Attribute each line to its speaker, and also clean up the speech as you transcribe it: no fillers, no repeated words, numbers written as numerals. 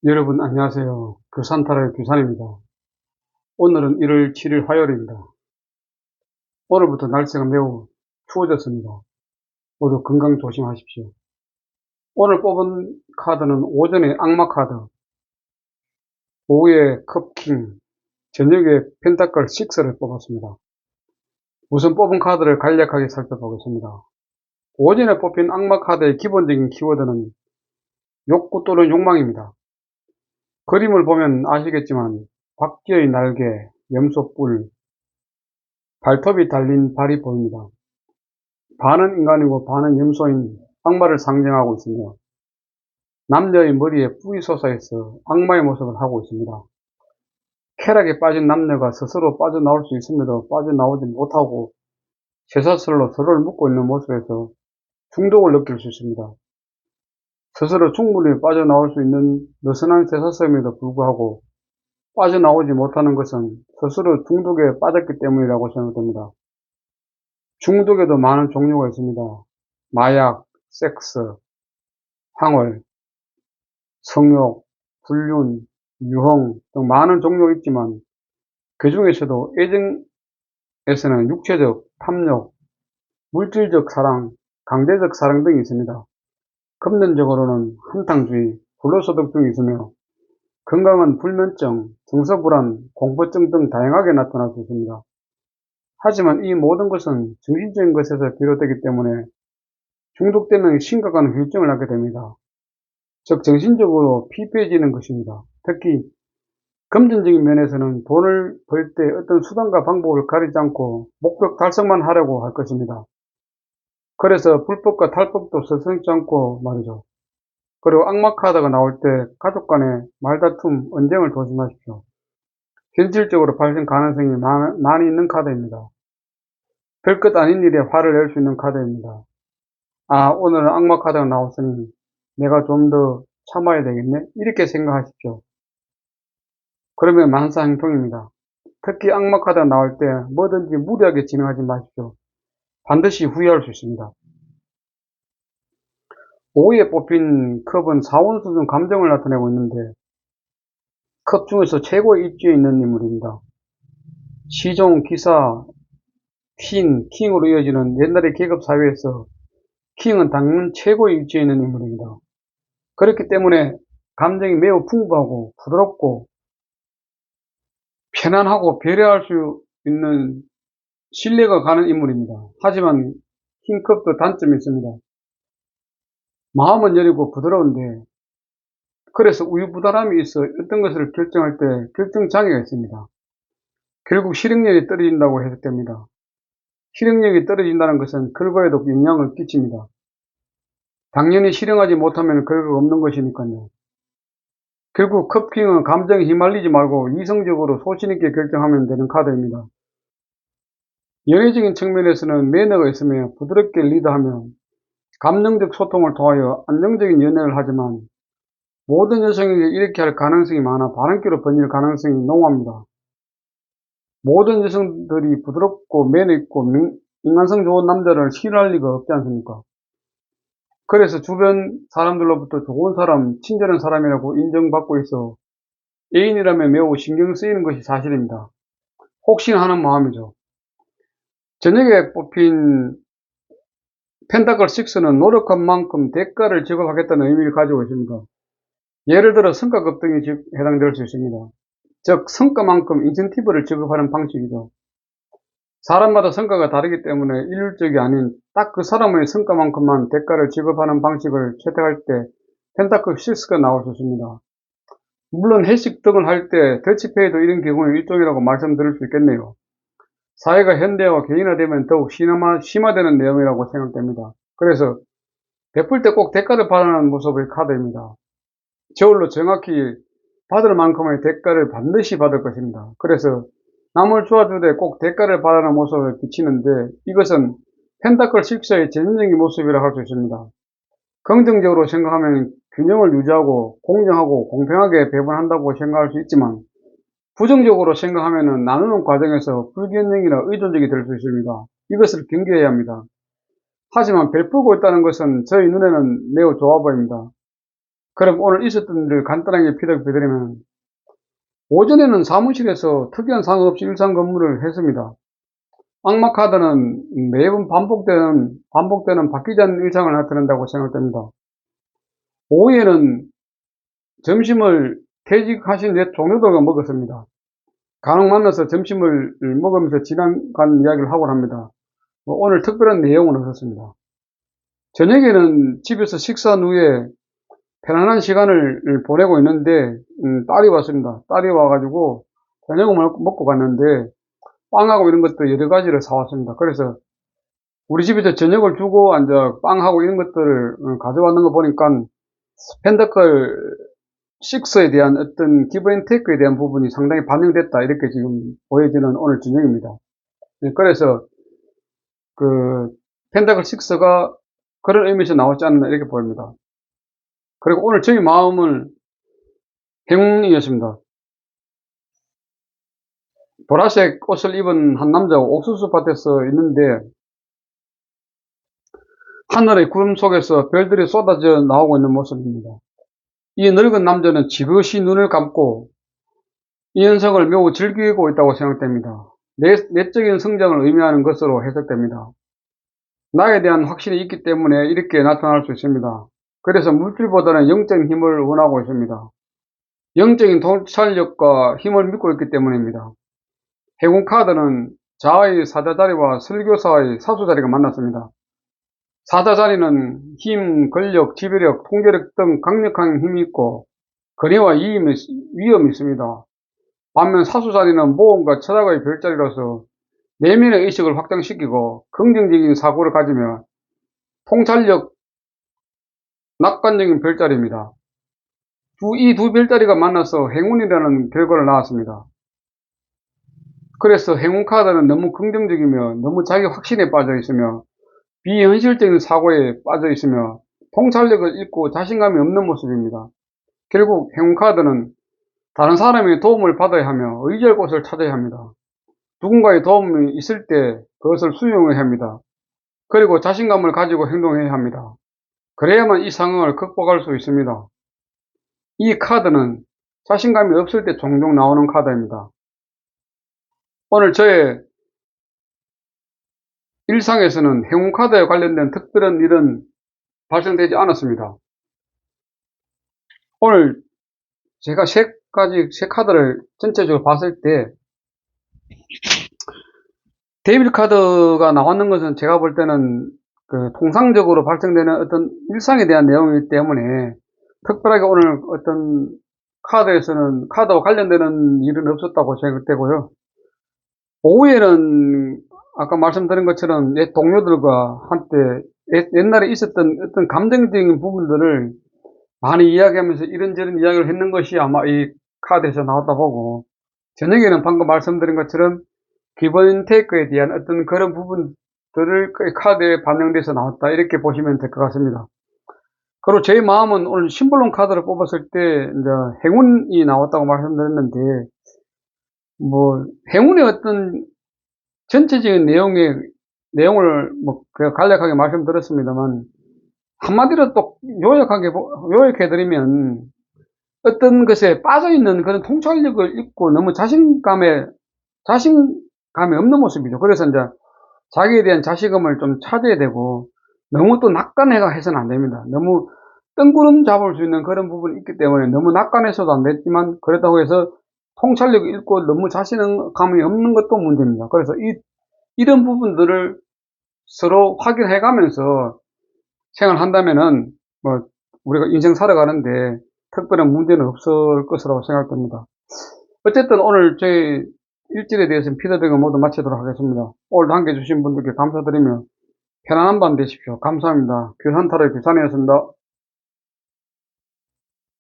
Speaker 1: 여러분 안녕하세요. 규산타로의 규산입니다. 오늘은 1월 7일 화요일입니다. 오늘부터 날씨가 매우 추워졌습니다. 모두 건강 조심하십시오. 오늘 뽑은 카드는 오전에 악마 카드, 오후에 컵킹, 저녁에 펜타클 6를 뽑았습니다. 우선 뽑은 카드를 간략하게 살펴보겠습니다. 오전에 뽑힌 악마 카드의 기본적인 키워드는 욕구 또는 욕망입니다. 그림을 보면 아시겠지만 박쥐의 날개, 염소뿔, 발톱이 달린 발이 보입니다. 반은 인간이고 반은 염소인 악마를 상징하고 있으며 남녀의 머리에 뿔이 솟아있어 악마의 모습을 하고 있습니다. 쾌락에 빠진 남녀가 스스로 빠져나올 수 있음에도 빠져나오지 못하고 쇠사슬로 서로를 묶고 있는 모습에서 중독을 느낄 수 있습니다. 스스로 충분히 빠져나올 수 있는 느슨한 쇠사슬임에도 불구하고 빠져나오지 못하는 것은 스스로 중독에 빠졌기 때문이라고 생각됩니다. 중독에도 많은 종류가 있습니다. 마약, 섹스, 황홀, 성욕, 불륜, 유흥 등 많은 종류가 있지만 그 중에서도 애정에서는 육체적, 탐욕, 물질적 사랑, 강제적 사랑 등이 있습니다. 금전적으로는 한탕주의, 불로소득 등이 있으며 건강은 불면증, 정서불안, 공포증 등 다양하게 나타날 수 있습니다. 하지만 이 모든 것은 정신적인 것에서 비롯되기 때문에 중독되면 심각한 후유증을 낳게 됩니다. 즉 정신적으로 피폐해지는 것입니다. 특히 금전적인 면에서는 돈을 벌 때 어떤 수단과 방법을 가리지 않고 목적 달성만 하려고 할 것입니다. 그래서 불법과 탈법도 서슴지 않고 말이죠. 그리고 악마 카드가 나올 때 가족 간의 말다툼, 언쟁을 조심하십시오. 현실적으로 발생 가능성이 많이 있는 카드입니다. 별것 아닌 일에 화를 낼 수 있는 카드입니다. 아, 오늘은 악마 카드가 나왔으니 내가 좀 더 참아야 되겠네? 이렇게 생각하십시오. 그러면 만사형통입니다. 특히 악마 카드가 나올 때 뭐든지 무리하게 진행하지 마십시오. 반드시 후회할 수 있습니다. 오후에 뽑힌 컵은 사원 수준 감정을 나타내고 있는데 컵 중에서 최고의 입지에 있는 인물입니다. 시종, 기사, 킹으로 이어지는 옛날의 계급 사회에서 킹은 당연 최고의 입지에 있는 인물입니다. 그렇기 때문에 감정이 매우 풍부하고 부드럽고 편안하고 배려할 수 있는 신뢰가 가는 인물입니다. 하지만 킹컵도 단점이 있습니다. 마음은 여리고 부드러운데 그래서 우유부단함이 있어 어떤 것을 결정할 때 결정장애가 있습니다. 결국 실행력이 떨어진다고 해석됩니다. 실행력이 떨어진다는 것은 결과에도 영향을 끼칩니다. 당연히 실행하지 못하면 결과가 없는 것이니까요. 결국 컵킹은 감정에 휘말리지 말고 이성적으로 소신있게 결정하면 되는 카드입니다. 연애적인 측면에서는 매너가 있으며 부드럽게 리드하면 감정적 소통을 통하여 안정적인 연애를 하지만 모든 여성에게 이렇게 할 가능성이 많아 바람기로 번질 가능성이 농후합니다. 모든 여성들이 부드럽고 매너 있고 인간성 좋은 남자를 싫어할 리가 없지 않습니까? 그래서 주변 사람들로부터 좋은 사람, 친절한 사람이라고 인정받고 있어 애인이라면 매우 신경 쓰이는 것이 사실입니다. 혹시나 하는 마음이죠. 저녁에 뽑힌 펜타클 6는 노력한 만큼 대가를 지급하겠다는 의미를 가지고 있습니다. 예를 들어 성과 급등이 해당될 수 있습니다. 즉 성과만큼 인센티브를 지급하는 방식이죠. 사람마다 성과가 다르기 때문에 일률적이 아닌 딱 그 사람의 성과만큼만 대가를 지급하는 방식을 채택할 때 펜타클 6가 나올 수 있습니다. 물론 회식 등을 할 때 더치페이도 이런 경우의 일종이라고 말씀드릴 수 있겠네요. 사회가 현대화, 개인화되면 더욱 심화되는 내용이라고 생각됩니다. 그래서 베풀 때 꼭 대가를 바라는 모습의 카드입니다. 저울로 정확히 받을 만큼의 대가를 반드시 받을 것입니다. 그래서 남을 도와주되 꼭 대가를 바라는 모습을 비치는데 이것은 펜타클 6의 전형적인 모습이라 할 수 있습니다. 긍정적으로 생각하면 균형을 유지하고 공정하고 공평하게 배분한다고 생각할 수 있지만 부정적으로 생각하면 나누는 과정에서 불균형이나 의존적이 될 수 있습니다. 이것을 경계해야 합니다. 하지만 베풀고 있다는 것은 저희 눈에는 매우 좋아 보입니다. 그럼 오늘 있었던 일을 간단하게 피드백해드리면, 오전에는 사무실에서 특이한 상황 없이 일상 근무를 했습니다. 악마 카드는 매번 반복되는 바뀌지 않는 일상을 나타낸다고 생각됩니다. 오후에는 점심을 퇴직하신 옛 동료들과 먹었습니다. 간혹 만나서 점심을 먹으면서 지나간 이야기를 하곤 합니다. 오늘 특별한 내용은 없었습니다. 저녁에는 집에서 식사한 후에 편안한 시간을 보내고 있는데 딸이 왔습니다. 딸이 와가지고 저녁을 먹고 갔는데 빵하고 이런 것도 여러 가지를 사왔습니다. 그래서 우리 집에서 저녁을 주고 이제 빵하고 이런 것들을 가져왔는 거 보니까 펜더클 6에 대한 어떤 기브 앤 테이크에 대한 부분이 상당히 반영됐다, 이렇게 지금 보여지는 오늘 저녁입니다. 그래서 그 펜더클 6가 그런 의미에서 나오지 않나 이렇게 보입니다. 그리고 오늘 저희 마음은 행운이었습니다. 보라색 옷을 입은 한 남자가 옥수수 밭에서 있는데 하늘의 구름 속에서 별들이 쏟아져 나오고 있는 모습입니다. 이 늙은 남자는 지그시 눈을 감고 이 현상을 매우 즐기고 있다고 생각됩니다. 내적인 성장을 의미하는 것으로 해석됩니다. 나에 대한 확신이 있기 때문에 이렇게 나타날 수 있습니다. 그래서 물질보다는 영적인 힘을 원하고 있습니다. 영적인 통찰력과 힘을 믿고 있기 때문입니다. 해군 카드는 자아의 사자 자리와 설교사의 사수 자리가 만났습니다. 사자 자리는 힘, 권력, 지배력, 통제력 등 강력한 힘이 있고 거래와 위험이 있습니다. 반면 사수 자리는 모험과 철학의 별자리로서 내면의 의식을 확장시키고 긍정적인 사고를 가지며 통찰력, 낙관적인 별자리입니다. 이 두 별자리가 만나서 행운이라는 결과를 낳았습니다. 그래서 행운 카드는 너무 긍정적이며 너무 자기 확신에 빠져 있으며 비현실적인 사고에 빠져 있으며 통찰력을 잃고 자신감이 없는 모습입니다. 결국 행운 카드는 다른 사람의 도움을 받아야 하며 의지할 곳을 찾아야 합니다. 누군가의 도움이 있을 때 그것을 수용해야 합니다. 그리고 자신감을 가지고 행동해야 합니다. 그래야만 이 상황을 극복할 수 있습니다. 이 카드는 자신감이 없을 때 종종 나오는 카드입니다. 오늘 저의 일상에서는 행운 카드에 관련된 특별한 일은 발생되지 않았습니다. 오늘 제가 세 카드를 전체적으로 봤을 때 데빌 카드가 나왔는 것은 제가 볼 때는 통상적으로 발생되는 어떤 일상에 대한 내용이기 때문에 특별하게 오늘 어떤 카드에서는 카드와 관련되는 일은 없었다고 생각되고요. 오후에는 아까 말씀드린 것처럼 옛 동료들과 한때 옛날에 있었던 어떤 감정적인 부분들을 많이 이야기하면서 이런저런 이야기를 했는 것이 아마 이 카드에서 나왔다 보고, 저녁에는 방금 말씀드린 것처럼 기본 테이크에 대한 어떤 그런 부분들을 카드에 반영돼서 나왔다, 이렇게 보시면 될 것 같습니다. 그리고 제 마음은 오늘 심볼론 카드를 뽑았을 때 이제 행운이 나왔다고 말씀드렸는데, 행운의 어떤 전체적인 내용을 간략하게 말씀드렸습니다만, 한마디로 또 요약해드리면, 어떤 것에 빠져있는 그런 통찰력을 잃고 너무 자신감이 없는 모습이죠. 그래서 이제 자기에 대한 자신감을 좀 찾아야 되고, 너무 또 낙관해서는 안 됩니다. 너무 뜬구름 잡을 수 있는 그런 부분이 있기 때문에 너무 낙관해서도 안 됐지만, 그렇다고 해서 통찰력을 잃고 너무 자신감이 없는 것도 문제입니다. 그래서 이런 부분들을 서로 확인해 가면서 생활한다면은, 우리가 인생 살아가는데 특별한 문제는 없을 것이라고 생각됩니다. 어쨌든 오늘 저희 일질에 대해서는 피드백을 모두 마치도록 하겠습니다. 오늘도 함께 해주신 분들께 감사드리며 편안한 밤 되십시오. 감사합니다. 규산타로의 규산이었습니다.